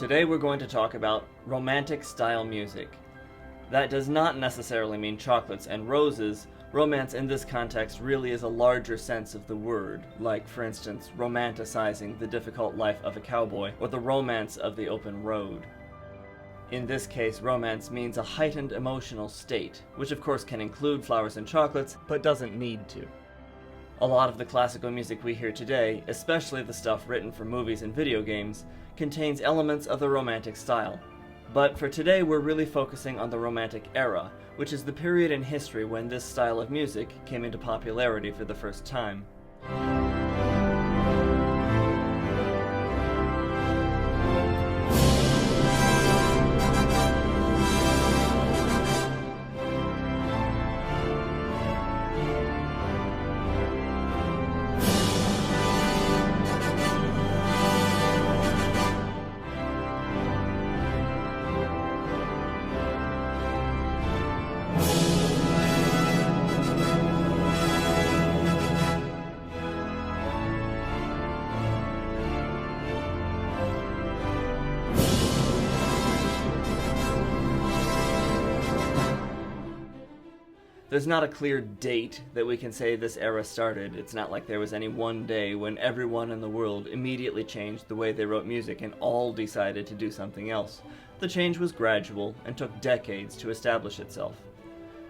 Today we're going to talk about romantic style music. That does not necessarily mean chocolates and roses. Romance in this context really is a larger sense of the word, like, for instance, romanticizing the difficult life of a cowboy or the romance of the open road. In this case, romance means a heightened emotional state, which of course can include flowers and chocolates, but doesn't need to. A lot of the classical music we hear today, especially the stuff written for movies and video games, contains elements of the romantic style. But for today, we're really focusing on the Romantic era, which is the period in history when this style of music came into popularity for the first time. There's not a clear date that we can say this era started. It's not like there was any one day when everyone in the world immediately changed the way they wrote music and all decided to do something else. The change was gradual and took decades to establish itself.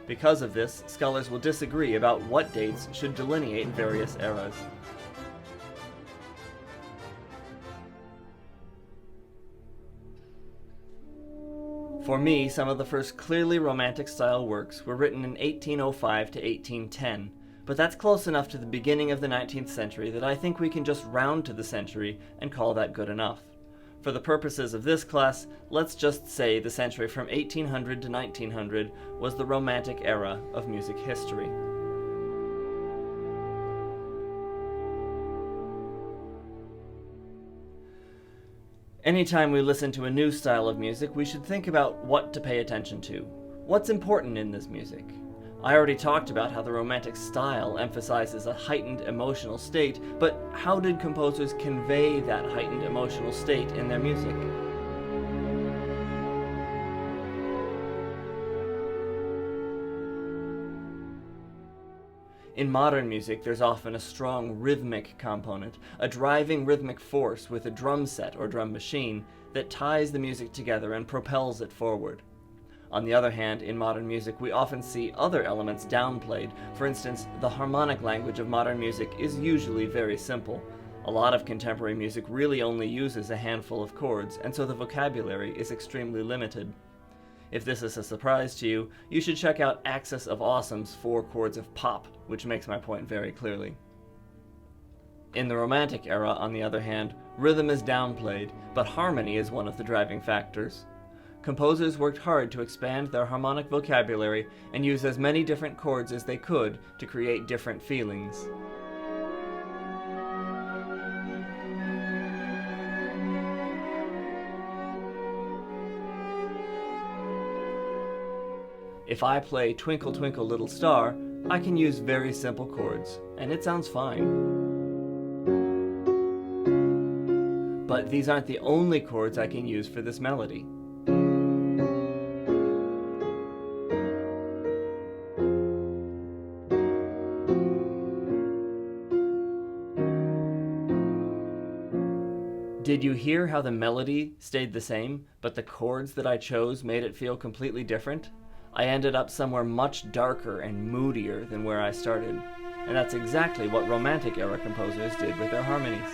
Because of this, scholars will disagree about what dates should delineate various eras. For me, some of the first clearly romantic-style works were written in 1805 to 1810, but that's close enough to the beginning of the 19th century that I think we can just round to the century and call that good enough. For the purposes of this class, let's just say the century from 1800 to 1900 was the Romantic era of music history. Anytime we listen to a new style of music, we should think about what to pay attention to. What's important in this music? I already talked about how the romantic style emphasizes a heightened emotional state, but how did composers convey that heightened emotional state in their music? In modern music, there's often a strong rhythmic component, a driving rhythmic force with a drum set or drum machine that ties the music together and propels it forward. On the other hand, in modern music, we often see other elements downplayed. For instance, the harmonic language of modern music is usually very simple. A lot of contemporary music really only uses a handful of chords, and so the vocabulary is extremely limited. If this is a surprise to you, you should check out Axis of Awesome's 4 Chords of Pop, which makes my point very clearly. In the Romantic era, on the other hand, rhythm is downplayed, but harmony is one of the driving factors. Composers worked hard to expand their harmonic vocabulary and use as many different chords as they could to create different feelings. If I play Twinkle Twinkle Little Star, I can use very simple chords, and it sounds fine. But these aren't the only chords I can use for this melody. Did you hear how the melody stayed the same, but the chords that I chose made it feel completely different? I ended up somewhere much darker and moodier than where I started. And that's exactly what Romantic era composers did with their harmonies.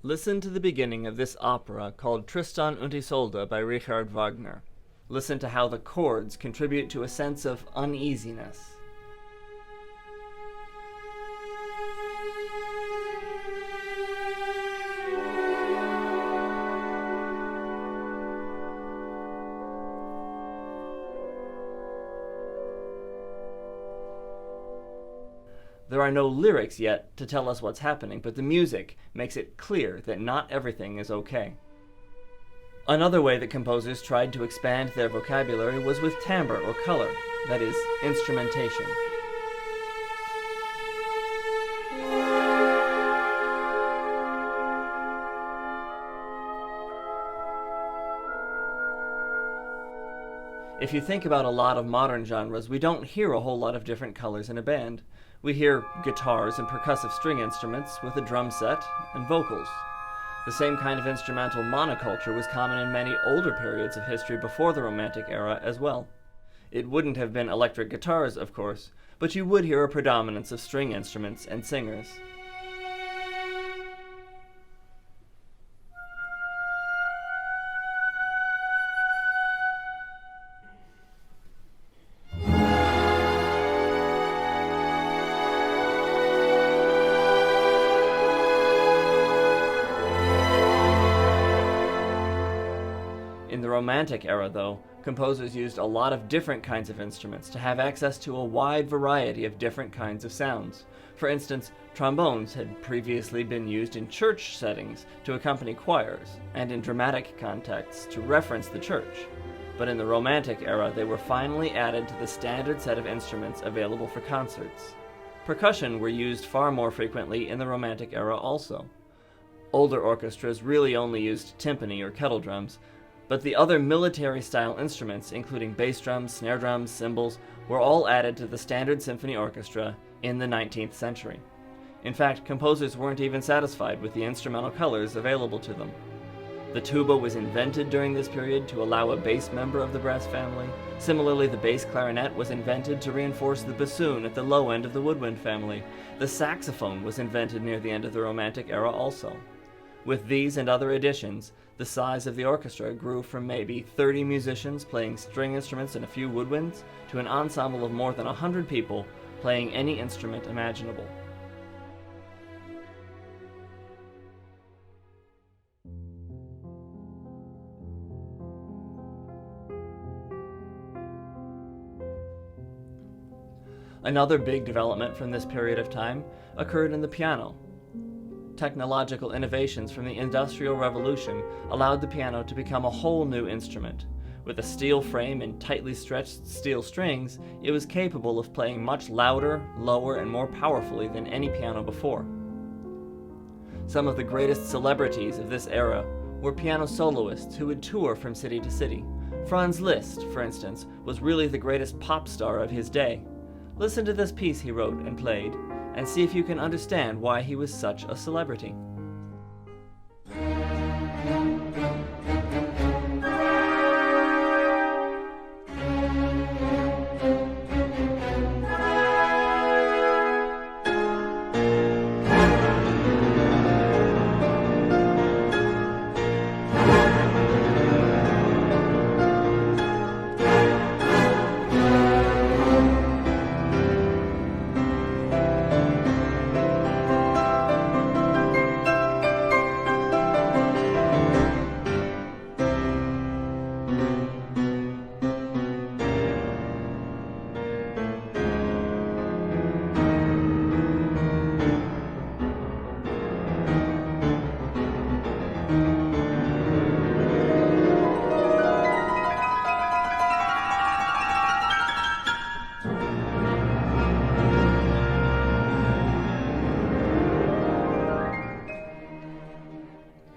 Listen to the beginning of this opera called Tristan und Isolde by Richard Wagner. Listen to how the chords contribute to a sense of uneasiness. There are no lyrics yet to tell us what's happening, but the music makes it clear that not everything is okay. Another way that composers tried to expand their vocabulary was with timbre or color. that is, instrumentation. If you think about a lot of modern genres, we don't hear a whole lot of different colors in a band. We hear guitars and percussive string instruments with a drum set and vocals. The same kind of instrumental monoculture was common in many older periods of history before the Romantic era as well. It wouldn't have been electric guitars, of course, but you would hear a predominance of string instruments and singers. In the Romantic era, though, composers used a lot of different kinds of instruments to have access to a wide variety of different kinds of sounds. For instance, trombones had previously been used in church settings to accompany choirs, and in dramatic contexts to reference the church. But in the Romantic era, they were finally added to the standard set of instruments available for concerts. Percussion were used far more frequently in the Romantic era also. Older orchestras really only used timpani or kettle drums, but the other military-style instruments, including bass drums, snare drums, cymbals, were all added to the standard symphony orchestra in the 19th century. In fact, composers weren't even satisfied with the instrumental colors available to them. The tuba was invented during this period to allow a bass member of the brass family. Similarly, the bass clarinet was invented to reinforce the bassoon at the low end of the woodwind family. The saxophone was invented near the end of the Romantic era also. With these and other additions, the size of the orchestra grew from maybe 30 musicians playing string instruments and a few woodwinds to an ensemble of more than 100 people playing any instrument imaginable. Another big development from this period of time occurred in the piano. Technological innovations from the Industrial Revolution allowed the piano to become a whole new instrument. With a steel frame and tightly stretched steel strings, it was capable of playing much louder, lower, and more powerfully than any piano before. Some of the greatest celebrities of this era were piano soloists who would tour from city to city. Franz Liszt, for instance, was really the greatest pop star of his day. Listen to this piece he wrote and played, and see if you can understand why he was such a celebrity.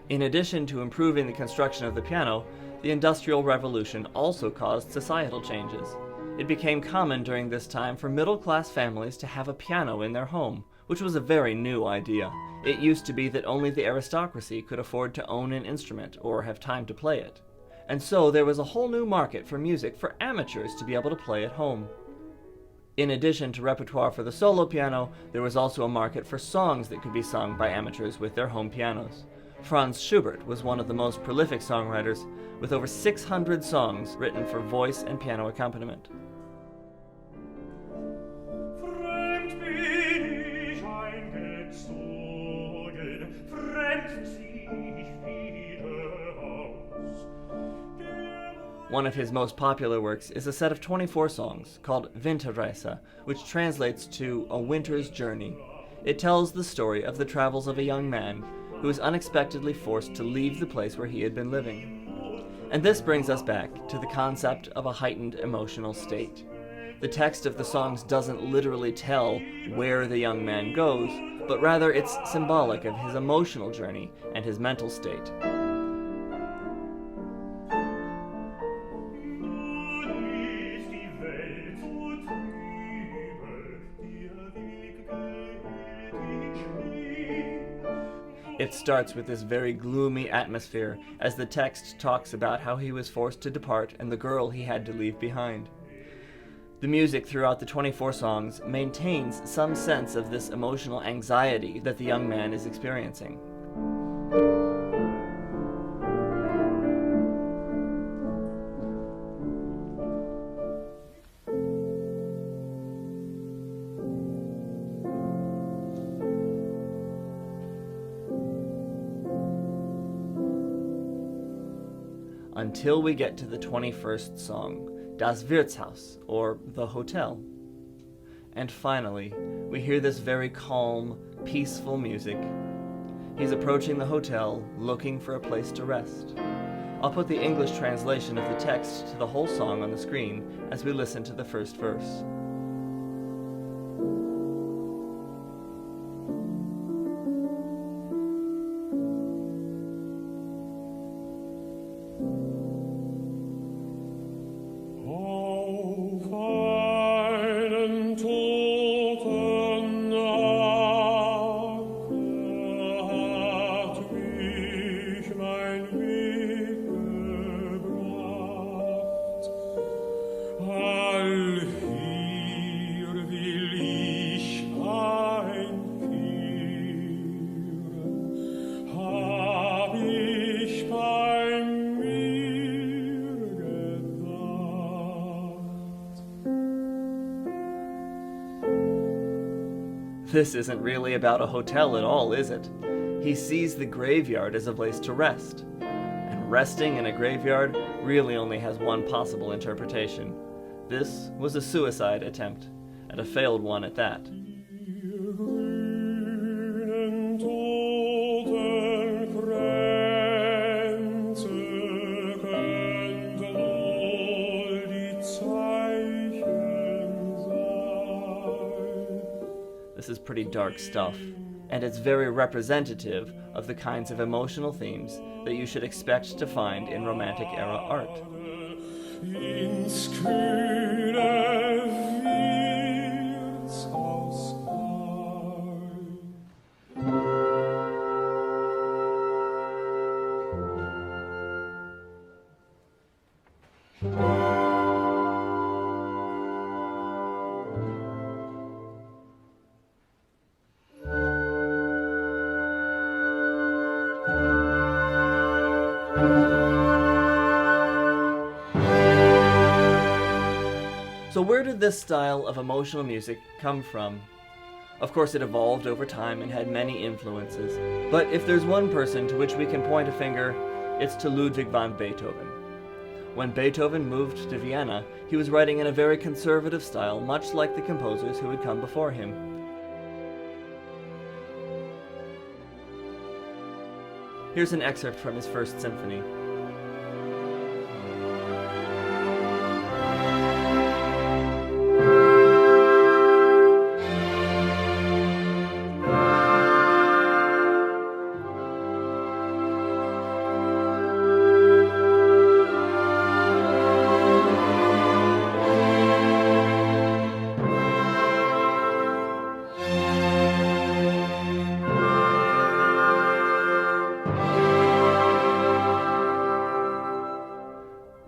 In addition to improving the construction of the piano, the Industrial Revolution also caused societal changes. It became common during this time for middle-class families to have a piano in their home, which was a very new idea. It used to be that only the aristocracy could afford to own an instrument or have time to play it. And so there was a whole new market for music for amateurs to be able to play at home. In addition to repertoire for the solo piano, there was also a market for songs that could be sung by amateurs with their home pianos. Franz Schubert was one of the most prolific songwriters, with over 600 songs written for voice and piano accompaniment. One of his most popular works is a set of 24 songs called Winterreise, which translates to A Winter's Journey. It tells the story of the travels of a young man who was unexpectedly forced to leave the place where he had been living. And this brings us back to the concept of a heightened emotional state. The text of the songs doesn't literally tell where the young man goes, but rather it's symbolic of his emotional journey and his mental state. It starts with this very gloomy atmosphere as the text talks about how he was forced to depart and the girl he had to leave behind. The music throughout the 24 songs maintains some sense of this emotional anxiety that the young man is experiencing. Until we get to the 21st song, Das Wirtshaus, or The Hotel. And finally, we hear this very calm, peaceful music. He's approaching the hotel, looking for a place to rest. I'll put the English translation of the text to the whole song on the screen as we listen to the first verse. This isn't really about a hotel at all, is it? He sees the graveyard as a place to rest. And resting in a graveyard really only has one possible interpretation. This was a suicide attempt, and a failed one at that. This is pretty dark stuff, and it's very representative of the kinds of emotional themes that you should expect to find in Romantic era art. So where did this style of emotional music come from? Of course, it evolved over time and had many influences. But if there's one person to which we can point a finger, it's to Ludwig van Beethoven. When Beethoven moved to Vienna, he was writing in a very conservative style, much like the composers who had come before him. Here's an excerpt from his First Symphony.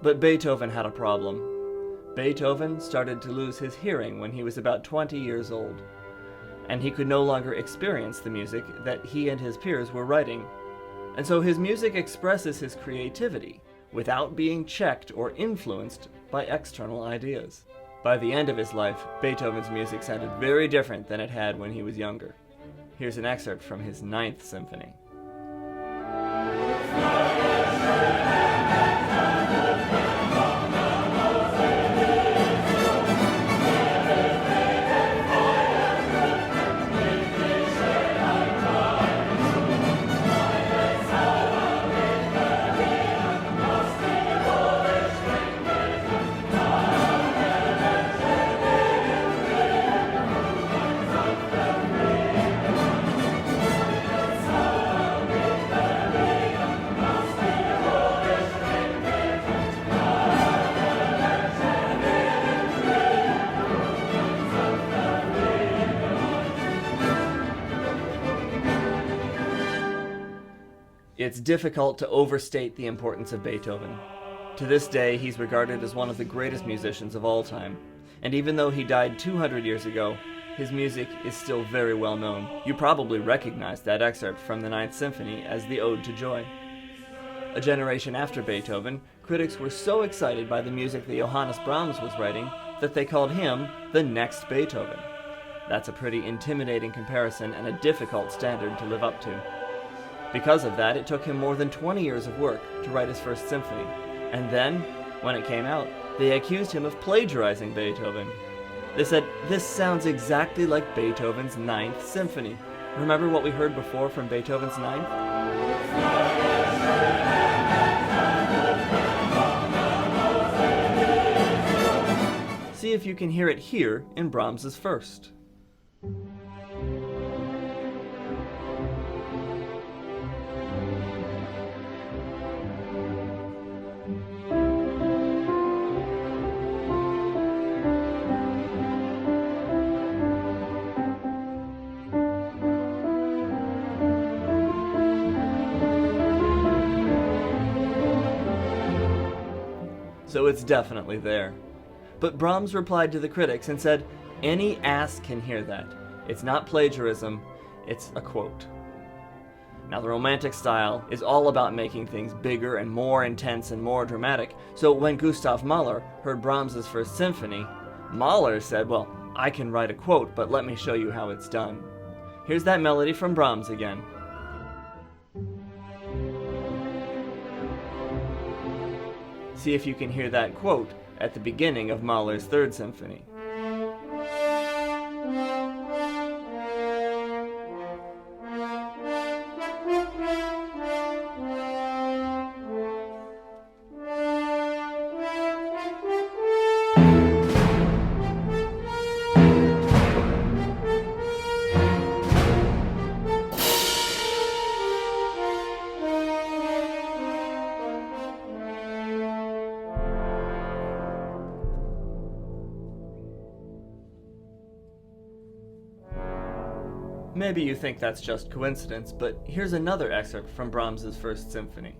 But Beethoven had a problem. Beethoven started to lose his hearing when he was about 20 years old, and he could no longer experience the music that he and his peers were writing. And so his music expresses his creativity without being checked or influenced by external ideas. By the end of his life, Beethoven's music sounded very different than it had when he was younger. Here's an excerpt from his Ninth Symphony. It's difficult to overstate the importance of Beethoven. To this day, he's regarded as one of the greatest musicians of all time, and even though he died 200 years ago, his music is still very well known. You probably recognize that excerpt from the Ninth Symphony as the Ode to Joy. A generation after Beethoven, critics were so excited by the music that Johannes Brahms was writing that they called him the next Beethoven. That's a pretty intimidating comparison and a difficult standard to live up to. Because of that, it took him more than 20 years of work to write his first symphony. And then, when it came out, they accused him of plagiarizing Beethoven. They said, "This sounds exactly like Beethoven's Ninth Symphony." Remember what we heard before from Beethoven's Ninth? See if you can hear it here in Brahms's First. So it's definitely there. But Brahms replied to the critics and said, "Any ass can hear that. It's not plagiarism, it's a quote." Now, the Romantic style is all about making things bigger and more intense and more dramatic, so when Gustav Mahler heard Brahms's First Symphony, Mahler said, "Well, I can write a quote, but let me show you how it's done." Here's that melody from Brahms again. See if you can hear that quote at the beginning of Mahler's Third Symphony. Maybe you think that's just coincidence, but here's another excerpt from Brahms's First Symphony.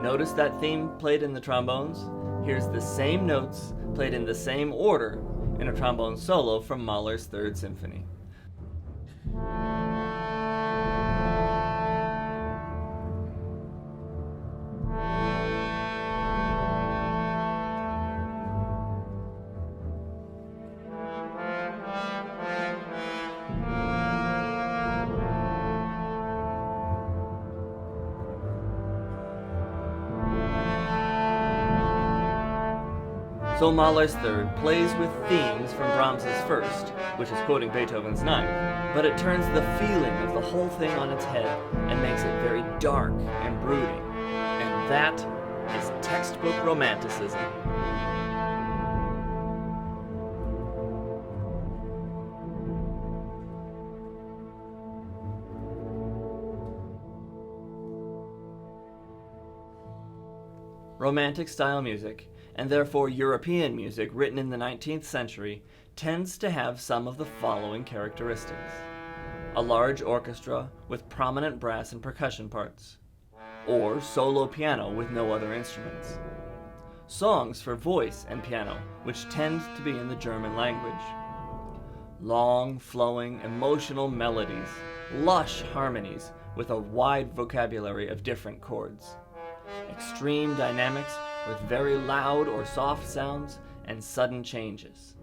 Notice that theme played in the trombones? Here's the same notes played in the same order in a trombone solo from Mahler's Third Symphony. So Mahler's Third plays with themes from Brahms's First, which is quoting Beethoven's Ninth, but it turns the feeling of the whole thing on its head and makes it very dark and brooding. And that is textbook Romanticism. Romantic style music, and therefore European music written in the 19th century, tends to have some of the following characteristics: a large orchestra with prominent brass and percussion parts, or solo piano with no other instruments, songs for voice and piano, which tend to be in the German language, long, flowing, emotional melodies, lush harmonies with a wide vocabulary of different chords, extreme dynamics with very loud or soft sounds and sudden changes.